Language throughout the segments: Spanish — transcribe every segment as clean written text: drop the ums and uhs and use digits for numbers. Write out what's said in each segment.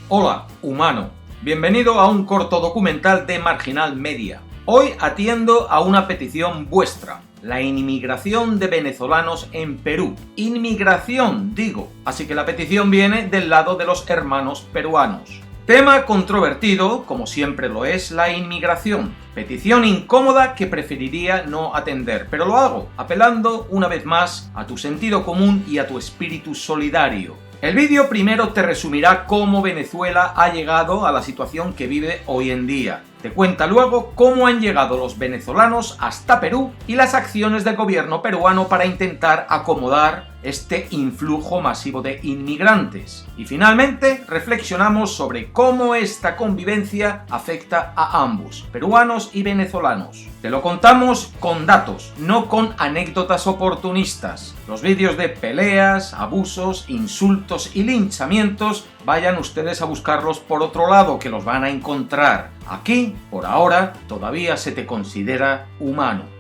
Hola, humano. Bienvenido a un corto documental de Marginal Media. Hoy atiendo a una petición vuestra. La inmigración de venezolanos en Perú. Inmigración, digo. Así que la petición viene del lado de los hermanos peruanos. Tema controvertido, como siempre lo es, la inmigración. Petición incómoda que preferiría no atender, pero lo hago, apelando una vez más a tu sentido común y a tu espíritu solidario. El vídeo primero te resumirá cómo Venezuela ha llegado a la situación que vive hoy en día. Te cuenta luego cómo han llegado los venezolanos hasta Perú y las acciones del gobierno peruano para intentar acomodar este influjo masivo de inmigrantes. Y finalmente reflexionamos sobre cómo esta convivencia afecta a ambos, peruanos y venezolanos. Te lo contamos con datos, no con anécdotas oportunistas. Los vídeos de peleas, abusos, insultos y linchamientos, vayan ustedes a buscarlos por otro lado, que los van a encontrar. Aquí, por ahora, todavía se te considera humano.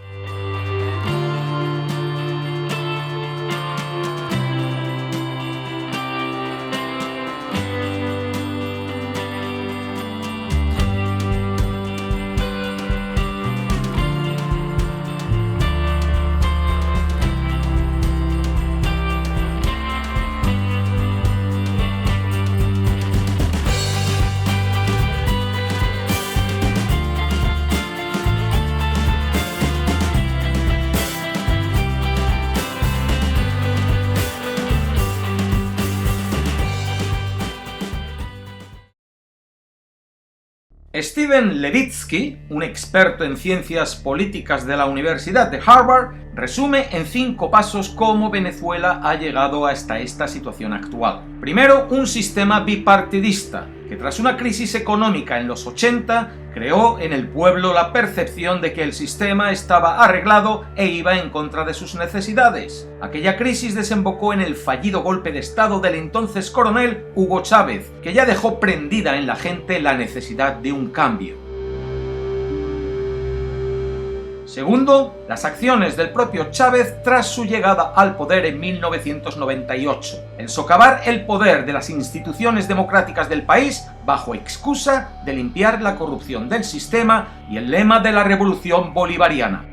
Steven Levitsky, un experto en ciencias políticas de la Universidad de Harvard, resume en 5 pasos cómo Venezuela ha llegado hasta esta situación actual. Primero, un sistema bipartidista, que tras una crisis económica en los 80, creó en el pueblo la percepción de que el sistema estaba arreglado e iba en contra de sus necesidades. Aquella crisis desembocó en el fallido golpe de estado del entonces coronel Hugo Chávez, que ya dejó prendida en la gente la necesidad de un cambio. Segundo, las acciones del propio Chávez tras su llegada al poder en 1998. El socavar el poder de las instituciones democráticas del país bajo excusa de limpiar la corrupción del sistema y el lema de la revolución bolivariana.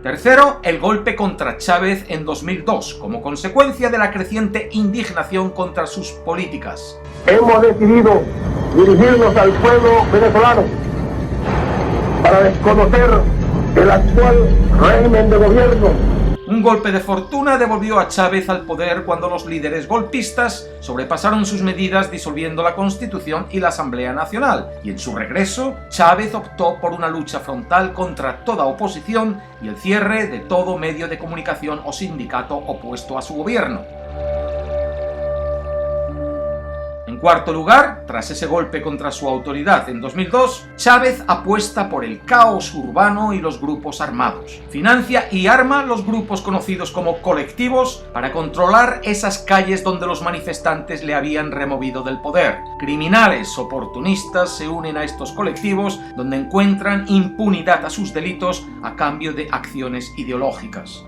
Tercero, el golpe contra Chávez en 2002, como consecuencia de la creciente indignación contra sus políticas. Hemos decidido dirigirnos al pueblo venezolano para desconocer el actual régimen de gobierno. Un golpe de fortuna devolvió a Chávez al poder cuando los líderes golpistas sobrepasaron sus medidas disolviendo la Constitución y la Asamblea Nacional, y en su regreso, Chávez optó por una lucha frontal contra toda oposición y el cierre de todo medio de comunicación o sindicato opuesto a su gobierno. En cuarto lugar, tras ese golpe contra su autoridad en 2002, Chávez apuesta por el caos urbano y los grupos armados. Financia y arma los grupos conocidos como colectivos para controlar esas calles donde los manifestantes le habían removido del poder. Criminales oportunistas se unen a estos colectivos donde encuentran impunidad a sus delitos a cambio de acciones ideológicas.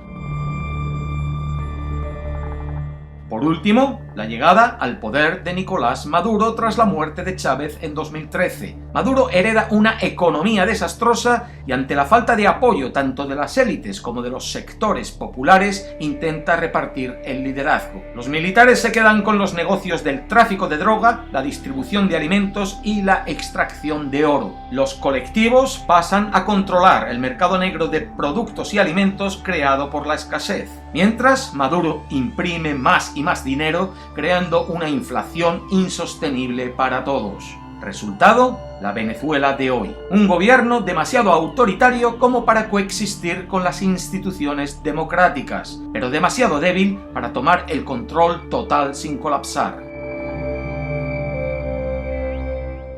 Por último, la llegada al poder de Nicolás Maduro tras la muerte de Chávez en 2013. Maduro hereda una economía desastrosa y ante la falta de apoyo tanto de las élites como de los sectores populares intenta repartir el liderazgo. Los militares se quedan con los negocios del tráfico de droga, la distribución de alimentos y la extracción de oro. Los colectivos pasan a controlar el mercado negro de productos y alimentos creado por la escasez. Mientras, Maduro imprime más y más dinero, creando una inflación insostenible para todos. Resultado, la Venezuela de hoy. Un gobierno demasiado autoritario como para coexistir con las instituciones democráticas, pero demasiado débil para tomar el control total sin colapsar.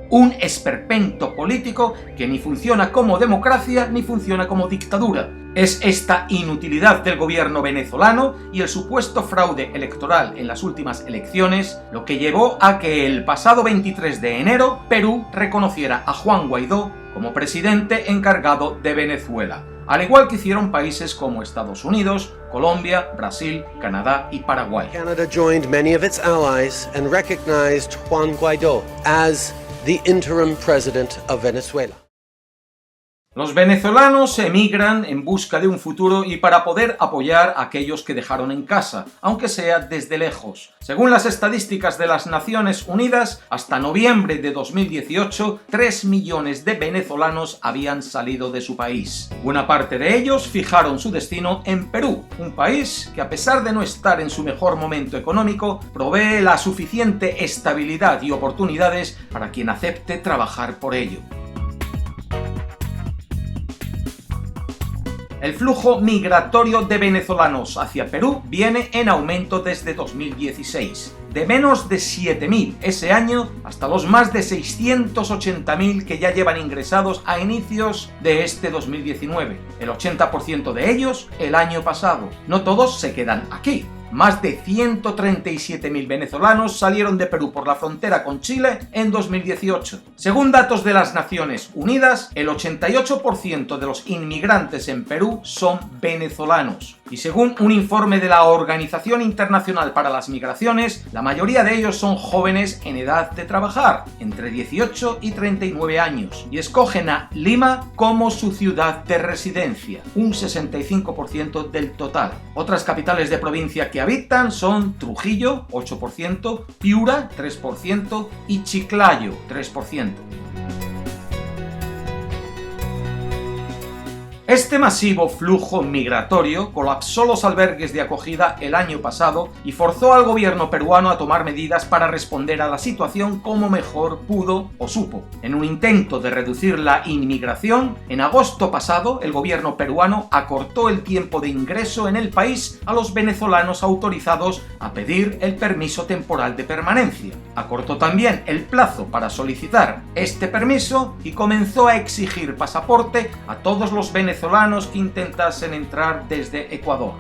Un esperpento político que ni funciona como democracia ni funciona como dictadura. Es esta inutilidad del gobierno venezolano y el supuesto fraude electoral en las últimas elecciones lo que llevó a que el pasado 23 de enero Perú reconociera a Juan Guaidó como presidente encargado de Venezuela. al igual que hicieron países como Estados Unidos, Colombia, Brasil, Canadá y Paraguay. Canada joined many of its allies and recognized Juan Guaidó as the interim president of Venezuela. Los venezolanos emigran en busca de un futuro y para poder apoyar a aquellos que dejaron en casa, aunque sea desde lejos. Según las estadísticas de las Naciones Unidas, hasta noviembre de 2018, 3 millones de venezolanos habían salido de su país. Buena parte de ellos fijaron su destino en Perú, un país que, a pesar de no estar en su mejor momento económico, provee la suficiente estabilidad y oportunidades para quien acepte trabajar por ello. El flujo migratorio de venezolanos hacia Perú viene en aumento desde 2016, de menos de 7.000 ese año hasta los más de 680.000 que ya llevan ingresados a inicios de este 2019, el 80% de ellos el año pasado. No todos se quedan aquí. Más de 137.000 venezolanos salieron de Perú por la frontera con Chile en 2018. Según datos de las Naciones Unidas, el 88% de los inmigrantes en Perú son venezolanos. Y según un informe de la Organización Internacional para las Migraciones, la mayoría de ellos son jóvenes en edad de trabajar, entre 18 y 39 años, y escogen a Lima como su ciudad de residencia, un 65% del total. Otras capitales de provincia que habitan son Trujillo, 8%, Piura, 3% y Chiclayo, 3%. Este masivo flujo migratorio colapsó los albergues de acogida el año pasado y forzó al gobierno peruano a tomar medidas para responder a la situación como mejor pudo o supo. En un intento de reducir la inmigración, en agosto pasado el gobierno peruano acortó el tiempo de ingreso en el país a los venezolanos autorizados a pedir el permiso temporal de permanencia. Acortó también el plazo para solicitar este permiso y comenzó a exigir pasaporte a todos los venezolanos que intentasen entrar desde Ecuador.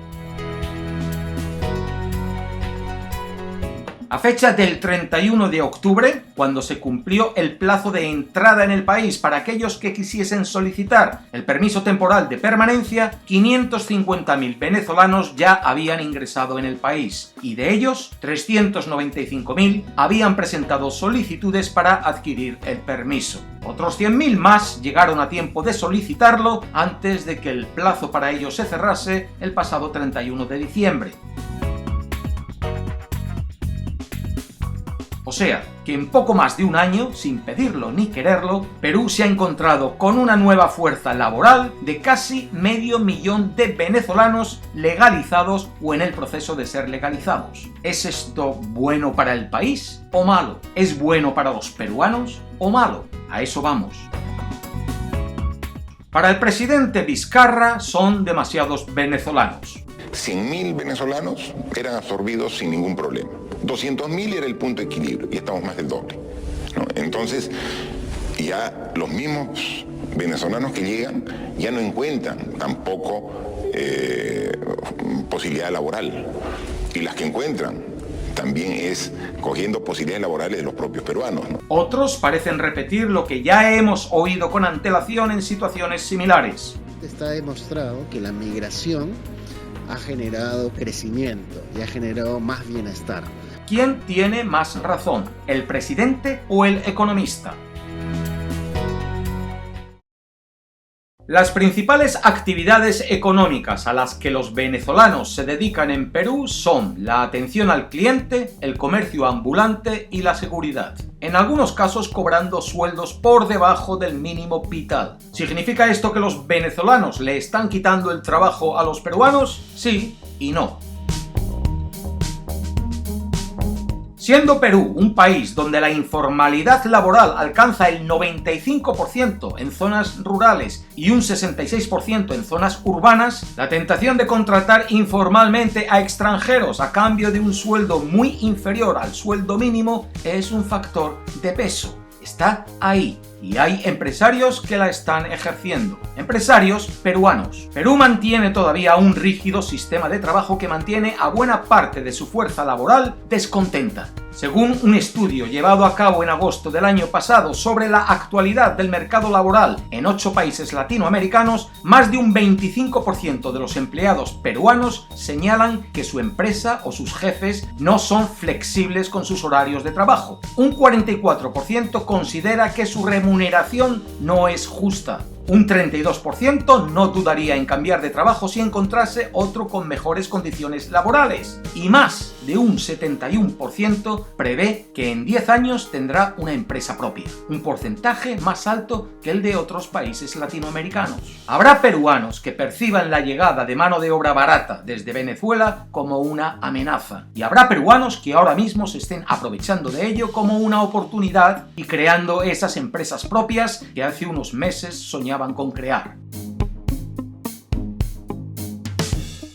A fecha del 31 de octubre, cuando se cumplió el plazo de entrada en el país para aquellos que quisiesen solicitar el permiso temporal de permanencia, 550.000 venezolanos ya habían ingresado en el país, y de ellos, 395.000 habían presentado solicitudes para adquirir el permiso. Otros 100.000 más llegaron a tiempo de solicitarlo antes de que el plazo para ello se cerrase el pasado 31 de diciembre. O sea, que en poco más de un año, sin pedirlo ni quererlo, Perú se ha encontrado con una nueva fuerza laboral de casi 500.000 de venezolanos legalizados o en el proceso de ser legalizados. ¿Es esto bueno para el país o malo? ¿Es bueno para los peruanos o malo? A eso vamos. Para el presidente Vizcarra son demasiados venezolanos. 100.000 venezolanos eran absorbidos sin ningún problema. 200.000 era el punto de equilibrio y estamos más del doble, ¿no? Entonces, ya los mismos venezolanos que llegan ya no encuentran tampoco posibilidad laboral. Y las que encuentran también es cogiendo posibilidades laborales de los propios peruanos, ¿no? Otros parecen repetir lo que ya hemos oído con antelación en situaciones similares. Está demostrado que la migración ha generado crecimiento y ha generado más bienestar. ¿Quién tiene más razón, el presidente o el economista? Las principales actividades económicas a las que los venezolanos se dedican en Perú son la atención al cliente, el comercio ambulante y la seguridad. En algunos casos cobrando sueldos por debajo del mínimo vital. ¿Significa esto que los venezolanos le están quitando el trabajo a los peruanos? Sí y no. Siendo Perú un país donde la informalidad laboral alcanza el 95% en zonas rurales y un 66% en zonas urbanas, la tentación de contratar informalmente a extranjeros a cambio de un sueldo muy inferior al sueldo mínimo es un factor de peso. Está ahí y hay empresarios que la están ejerciendo. Empresarios peruanos. Perú mantiene todavía un rígido sistema de trabajo que mantiene a buena parte de su fuerza laboral descontenta. Según un estudio llevado a cabo en agosto del año pasado sobre la actualidad del mercado laboral en 8 países latinoamericanos, más de un 25% de los empleados peruanos señalan que su empresa o sus jefes no son flexibles con sus horarios de trabajo. Un 44% considera que su remuneración no es justa. Un 32% no dudaría en cambiar de trabajo si encontrase otro con mejores condiciones laborales. Y más de un 71% prevé que en 10 años tendrá una empresa propia. Un porcentaje más alto que el de otros países latinoamericanos. Habrá peruanos que perciban la llegada de mano de obra barata desde Venezuela como una amenaza. Y habrá peruanos que ahora mismo se estén aprovechando de ello como una oportunidad y creando esas empresas propias que hace unos meses soñaban con crear.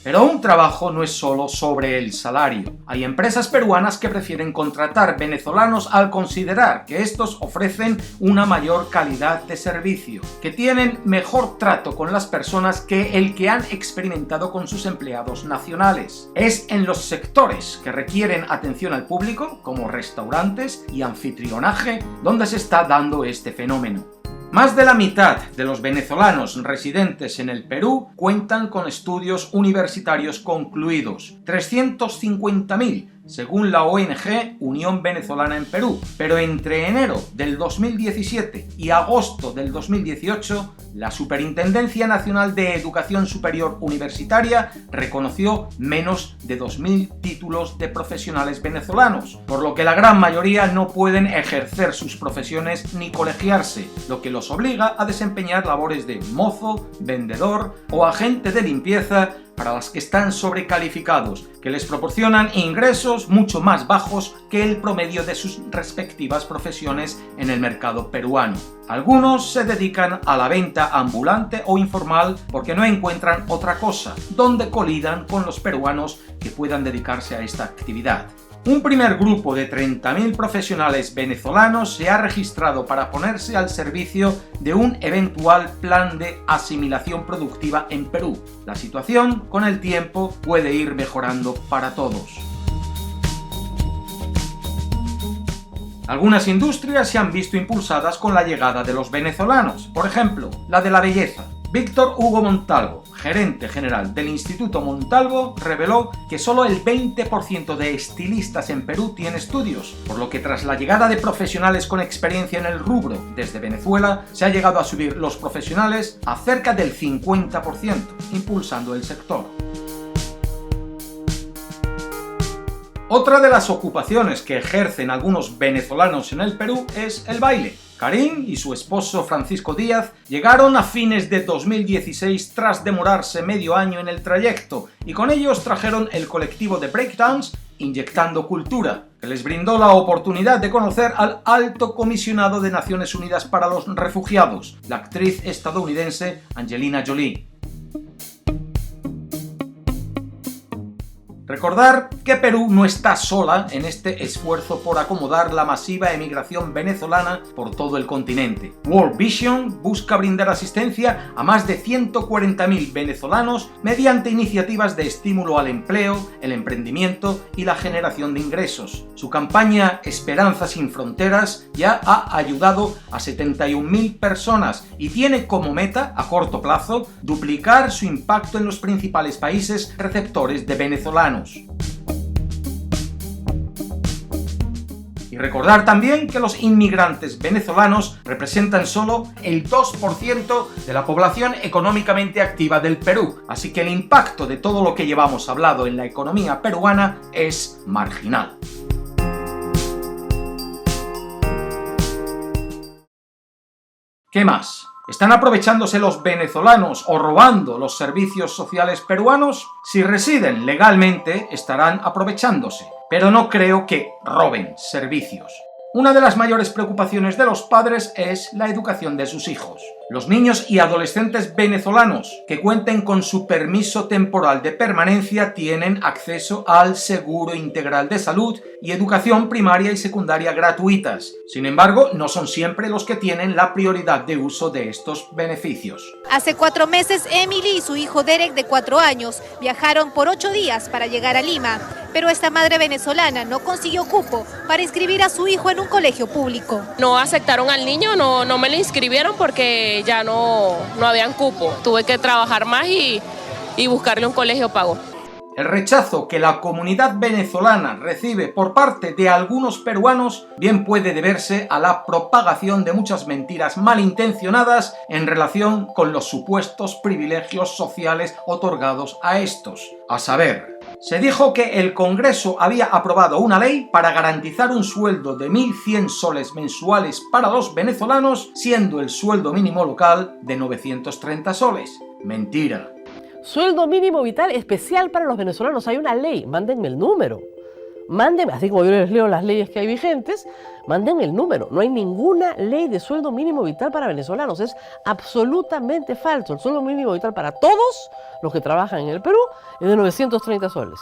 Pero un trabajo no es solo sobre el salario. Hay empresas peruanas que prefieren contratar venezolanos al considerar que estos ofrecen una mayor calidad de servicio, que tienen mejor trato con las personas que el que han experimentado con sus empleados nacionales. Es en los sectores que requieren atención al público, como restaurantes y anfitrionaje, donde se está dando este fenómeno. Más de la mitad de los venezolanos residentes en el Perú cuentan con estudios universitarios concluidos, 350.000 según la ONG Unión Venezolana en Perú. Pero entre enero del 2017 y agosto del 2018, la Superintendencia Nacional de Educación Superior Universitaria reconoció menos de 2.000 títulos de profesionales venezolanos, por lo que la gran mayoría no pueden ejercer sus profesiones ni colegiarse, lo que los obliga a desempeñar labores de mozo, vendedor o agente de limpieza, para las que están sobrecalificados, que les proporcionan ingresos mucho más bajos que el promedio de sus respectivas profesiones en el mercado peruano. Algunos se dedican a la venta ambulante o informal porque no encuentran otra cosa donde colidan con los peruanos que puedan dedicarse a esta actividad. Un primer grupo de 30.000 profesionales venezolanos se ha registrado para ponerse al servicio de un eventual plan de asimilación productiva en Perú. La situación, con el tiempo, puede ir mejorando para todos. Algunas industrias se han visto impulsadas con la llegada de los venezolanos, por ejemplo, la de la belleza. Víctor Hugo Montalvo, gerente general del Instituto Montalvo, reveló que solo el 20% de estilistas en Perú tiene estudios, por lo que tras la llegada de profesionales con experiencia en el rubro desde Venezuela, se ha llegado a subir los profesionales a cerca del 50%, impulsando el sector. Otra de las ocupaciones que ejercen algunos venezolanos en el Perú es el baile. Karim y su esposo Francisco Díaz llegaron a fines de 2016 tras demorarse medio año en el trayecto y con ellos trajeron el colectivo de breakdance Inyectando Cultura, que les brindó la oportunidad de conocer al Alto Comisionado de Naciones Unidas para los Refugiados, la actriz estadounidense Angelina Jolie. Recordar que Perú no está sola en este esfuerzo por acomodar la masiva emigración venezolana por todo el continente. World Vision busca brindar asistencia a más de 140.000 venezolanos mediante iniciativas de estímulo al empleo, el emprendimiento y la generación de ingresos. Su campaña Esperanza sin Fronteras ya ha ayudado a 71.000 personas y tiene como meta, a corto plazo, duplicar su impacto en los principales países receptores de venezolanos. Y recordar también que los inmigrantes venezolanos representan solo el 2% de la población económicamente activa del Perú, así que el impacto de todo lo que llevamos hablado en la economía peruana es marginal. ¿Qué más? ¿Están aprovechándose los venezolanos o robando los servicios sociales peruanos? Si residen legalmente, estarán aprovechándose, pero no creo que roben servicios. Una de las mayores preocupaciones de los padres es la educación de sus hijos. Los niños y adolescentes venezolanos que cuenten con su permiso temporal de permanencia tienen acceso al Seguro Integral de Salud y educación primaria y secundaria gratuitas. Sin embargo, no son siempre los que tienen la prioridad de uso de estos beneficios. Hace 4 meses, Emily y su hijo Derek, de 4 años, viajaron por 8 días para llegar a Lima, pero esta madre venezolana no consiguió cupo para inscribir a su hijo en un colegio público. No aceptaron al niño, no me lo inscribieron porque ya no habían cupo. Tuve que trabajar más y buscarle un colegio pago. El rechazo que la comunidad venezolana recibe por parte de algunos peruanos bien puede deberse a la propagación de muchas mentiras malintencionadas en relación con los supuestos privilegios sociales otorgados a estos. A saber, se dijo que el Congreso había aprobado una ley para garantizar un sueldo de 1.100 soles mensuales para los venezolanos, siendo el sueldo mínimo local de 930 soles. Mentira. Sueldo mínimo vital especial para los venezolanos. Hay una ley, mándenme el número. Mándenme, así como yo les leo las leyes que hay vigentes, mándenme el número. No hay ninguna ley de sueldo mínimo vital para venezolanos. Es absolutamente falso. El sueldo mínimo vital para todos los que trabajan en el Perú es de 930 soles.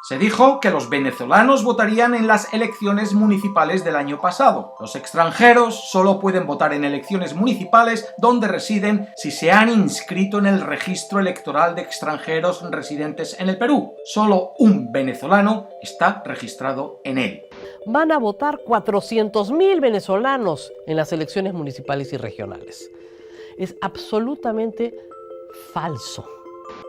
Se dijo que los venezolanos votarían en las elecciones municipales del año pasado. Los extranjeros solo pueden votar en elecciones municipales donde residen si se han inscrito en el registro electoral de extranjeros residentes en el Perú. Solo un venezolano está registrado en él. Van a votar 400.000 venezolanos en las elecciones municipales y regionales. Es absolutamente falso.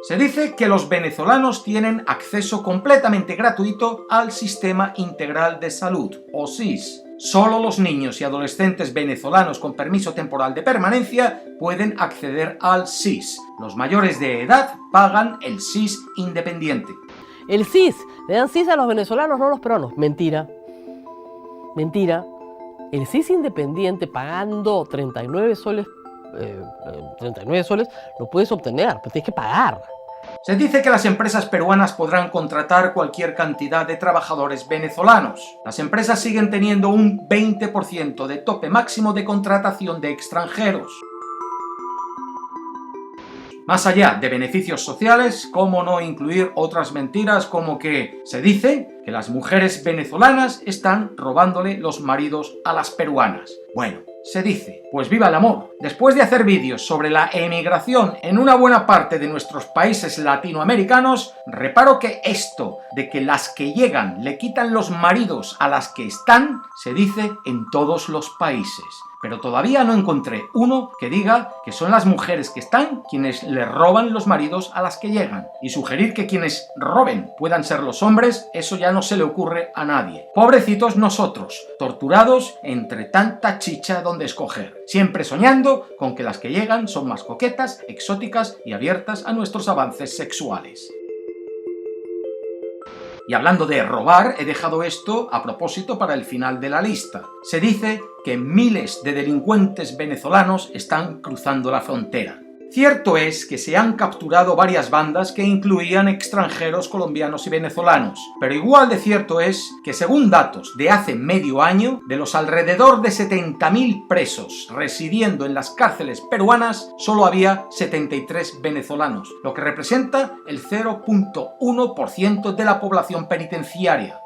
Se dice que los venezolanos tienen acceso completamente gratuito al Sistema Integral de Salud, o SIS. Solo los niños y adolescentes venezolanos con permiso temporal de permanencia pueden acceder al SIS. Los mayores de edad pagan el SIS independiente. El SIS, le dan SIS a los venezolanos, no a los peruanos. Mentira. Mentira. El SIS independiente pagando 39 soles lo puedes obtener, pero tienes que pagar. Se dice que las empresas peruanas podrán contratar cualquier cantidad de trabajadores venezolanos. Las empresas siguen teniendo un 20% de tope máximo de contratación de extranjeros. Más allá de beneficios sociales, ¿cómo no incluir otras mentiras como que se dice que las mujeres venezolanas están robándole los maridos a las peruanas? Bueno, se dice, pues viva el amor. Después de hacer vídeos sobre la emigración en una buena parte de nuestros países latinoamericanos, reparo que esto de que las que llegan le quitan los maridos a las que están, se dice en todos los países. Pero todavía no encontré uno que diga que son las mujeres que están quienes le roban los maridos a las que llegan. Y sugerir que quienes roben puedan ser los hombres, eso ya no se le ocurre a nadie. Pobrecitos nosotros, torturados entre tanta chicha donde escoger, siempre soñando con que las que llegan son más coquetas, exóticas y abiertas a nuestros avances sexuales. Y hablando de robar, he dejado esto a propósito para el final de la lista. Se dice que miles de delincuentes venezolanos están cruzando la frontera. Cierto es que se han capturado varias bandas que incluían extranjeros colombianos y venezolanos, pero igual de cierto es que según datos de hace medio año, de los alrededor de 70.000 presos residiendo en las cárceles peruanas, solo había 73 venezolanos, lo que representa el 0.1% de la población penitenciaria.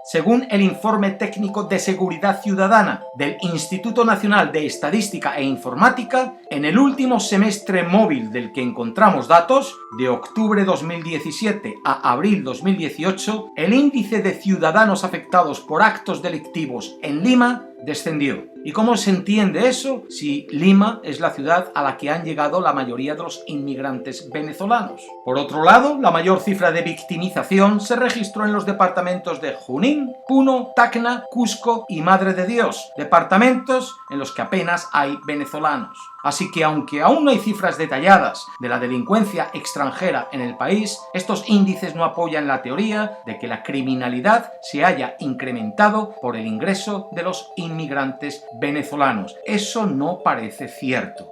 Según el informe técnico de seguridad ciudadana del Instituto Nacional de Estadística e Informática, en el último semestre móvil del que encontramos datos, de octubre 2017 a abril 2018, el índice de ciudadanos afectados por actos delictivos en Lima descendió. ¿Y cómo se entiende eso si Lima es la ciudad a la que han llegado la mayoría de los inmigrantes venezolanos? Por otro lado, la mayor cifra de victimización se registró en los departamentos de Junín, Puno, Tacna, Cusco y Madre de Dios, departamentos en los que apenas hay venezolanos. Así que aunque aún no hay cifras detalladas de la delincuencia extranjera en el país, estos índices no apoyan la teoría de que la criminalidad se haya incrementado por el ingreso de los inmigrantes venezolanos. Eso no parece cierto.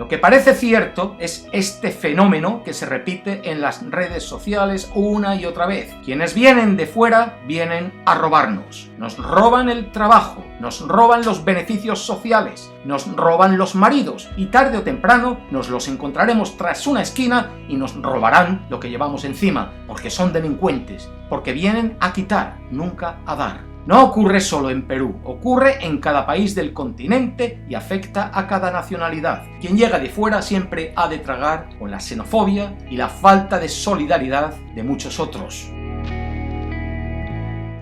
Lo que parece cierto es este fenómeno que se repite en las redes sociales una y otra vez. Quienes vienen de fuera vienen a robarnos. Nos roban el trabajo, nos roban los beneficios sociales, nos roban los maridos y tarde o temprano nos los encontraremos tras una esquina y nos robarán lo que llevamos encima, porque son delincuentes, porque vienen a quitar, nunca a dar. No ocurre solo en Perú, ocurre en cada país del continente y afecta a cada nacionalidad. Quien llega de fuera siempre ha de tragar con la xenofobia y la falta de solidaridad de muchos otros.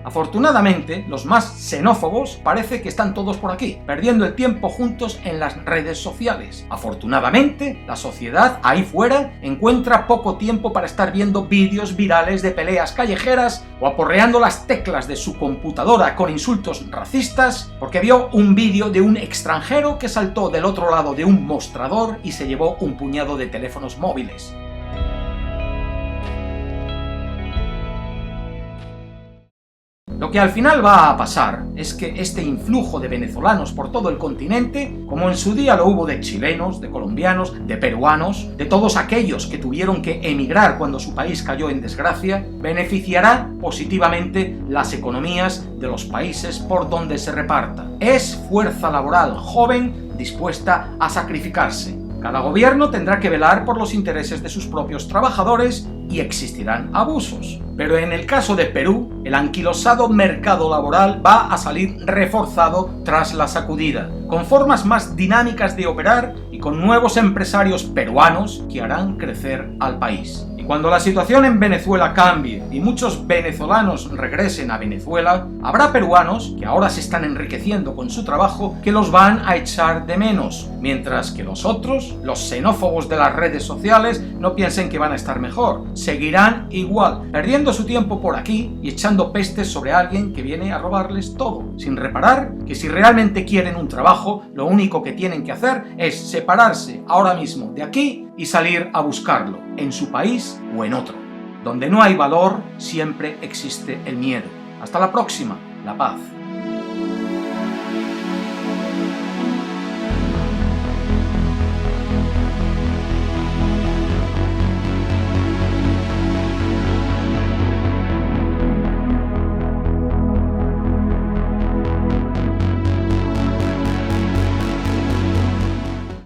Afortunadamente, los más xenófobos parece que están todos por aquí, perdiendo el tiempo juntos en las redes sociales. Afortunadamente, la sociedad ahí fuera encuentra poco tiempo para estar viendo vídeos virales de peleas callejeras o aporreando las teclas de su computadora con insultos racistas porque vio un vídeo de un extranjero que saltó del otro lado de un mostrador y se llevó un puñado de teléfonos móviles. Lo que al final va a pasar es que este influjo de venezolanos por todo el continente, como en su día lo hubo de chilenos, de colombianos, de peruanos, de todos aquellos que tuvieron que emigrar cuando su país cayó en desgracia, beneficiará positivamente las economías de los países por donde se reparta. Es fuerza laboral joven dispuesta a sacrificarse. Cada gobierno tendrá que velar por los intereses de sus propios trabajadores y existirán abusos. Pero en el caso de Perú, el anquilosado mercado laboral va a salir reforzado tras la sacudida, con formas más dinámicas de operar y con nuevos empresarios peruanos que harán crecer al país. Y cuando la situación en Venezuela cambie y muchos venezolanos regresen a Venezuela, habrá peruanos que ahora se están enriqueciendo con su trabajo que los van a echar de menos, mientras que los otros, los xenófobos de las redes sociales, no piensen que van a estar mejor. Seguirán igual, perdiendo su tiempo por aquí y echando pestes sobre alguien que viene a robarles todo, sin reparar que si realmente quieren un trabajo, lo único que tienen que hacer es separarse ahora mismo de aquí y salir a buscarlo, en su país o en otro. Donde no hay valor, siempre existe el miedo. Hasta la próxima, la paz.